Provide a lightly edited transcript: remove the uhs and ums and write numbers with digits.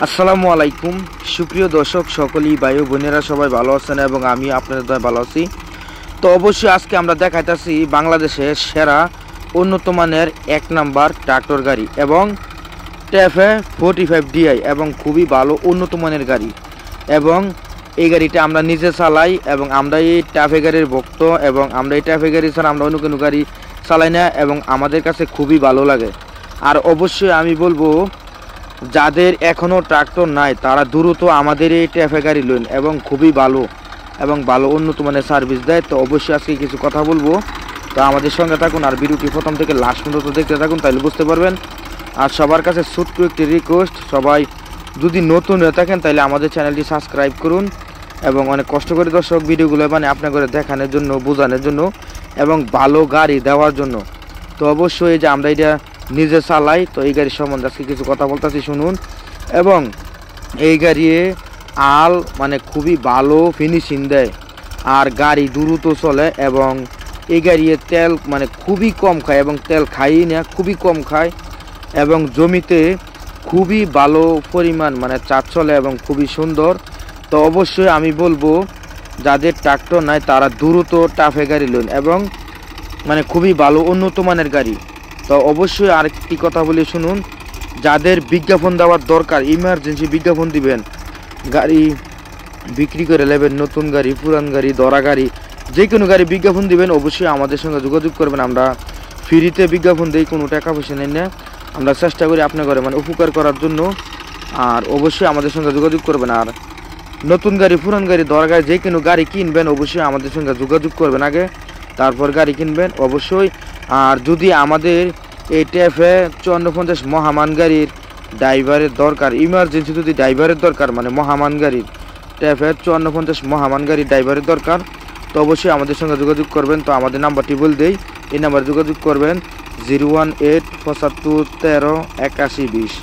আসসালামু আলাইকুম সুপ্রিয় দর্শক সকলেই ভাই ও বোনেরা সবাই ভালো আছেন এবং আমি আপনাদের দয় ভালো আছি। তো অবশ্যই আজকে আমরা দেখাইতেছি বাংলাদেশের সেরা উন্নত মানের এক নাম্বার ট্রাক্টর গাড়ি এবং ট্যাফে 45 DI এবং খুবই ভালো উন্নত মানের গাড়ি এবং এই গাড়িটা আমরা নিজে চালাই এবং আমরা এই ট্যাফে গাড়ির ভক্ত এবং আমরা এই ট্যাফে গাড়ি ছাড়া আমরা অন্য কোনো গাড়ি চালাই না এবং আমাদের কাছে খুবই ভালো লাগে। আর অবশ্যই আমি বলবো যাদের এখনও ট্রাক্টর নাই তারা দ্রুত আমাদের এই ট্যাফে গাড়ি লইন এবং খুবই ভালো এবং ভালো উন্নত মানের সার্ভিস দেয়। তো অবশ্যই আজকে কিছু কথা বলবো, তো আমাদের সঙ্গে থাকুন আর ভিডিওটি প্রথম থেকে লাস্ট পর্যন্ত দেখতে থাকুন, তাহলে বুঝতে পারবেন। আর সবার কাছে ছোট্ট একটি রিকোয়েস্ট, সবাই যদি নতুন হয়ে থাকেন তাহলে আমাদের চ্যানেলটি সাবস্ক্রাইব করুন এবং অনেক কষ্ট করে দর্শক ভিডিওগুলো মানে আপনাদের দেখানোর জন্য, বোঝানোর জন্য এবং ভালো গাড়ি দেওয়ার জন্য। তো অবশ্যই যে আমরা এটা নিজে চালাই, তো এই গাড়ির সম্বন্ধে আজকে কিছু কথা বলতেছি শুনুন। এবং এই গাড়ি আল মানে খুবই ভালো ফিনিশিং দেয় আর গাড়ি দ্রুত চলে এবং এই গাড়ি তেল মানে খুবই কম খায় এবং তেল খাই না, খুবই কম খায় এবং জমিতে খুবই ভালো পরিমাণ মানে চাষ চলে এবং খুবই সুন্দর। তো অবশ্যই আমি বলবো যাদের ট্রাক্টর নাই তারা দ্রুত টাফে গাড়ি লোন এবং মানে খুবই ভালো উন্নত মানের গাড়ি। তো অবশ্যই আরেকটি কথা বলি শুনুন, যাদের বিজ্ঞাপন দেওয়ার দরকার, ইমার্জেন্সি বিজ্ঞাপন দিবেন, গাড়ি বিক্রি করে নেবেন, নতুন গাড়ি, পুরান গাড়ি, দরা গাড়ি, যে কোনো গাড়ি বিজ্ঞাপন দিবেন, অবশ্যই আমাদের সঙ্গে যোগাযোগ করবেন। আমরা ফ্রিতে বিজ্ঞাপন দিই, কোনো টাকা পয়সা নেই না, আমরা চেষ্টা করি আপনার ঘরে মানে উপকার করার জন্য। আর অবশ্যই আমাদের সঙ্গে যোগাযোগ করবেন। আর নতুন গাড়ি, পুরান গাড়ি, দরা গাড়ি, যে কোনো গাড়ি কিনবেন অবশ্যই আমাদের সঙ্গে যোগাযোগ করবেন আগে, তারপর গাড়ি কিনবেন অবশ্যই। আর যদি আমাদের এই ট্যাফে 5450 মহামান গাড়ির ড্রাইভারের দরকার, ইমার্জেন্সি যদি ড্রাইভারের দরকার মানে মহামান গাড়ির ট্যাফে 5450 মহামান গাড়ির ড্রাইভারের দরকার, তো অবশ্যই আমাদের সঙ্গে যোগাযোগ করবেন। তো আমাদের নাম্বারটি বলে দেই, এই নাম্বারে যোগাযোগ করবেন 018 75 13 81 20।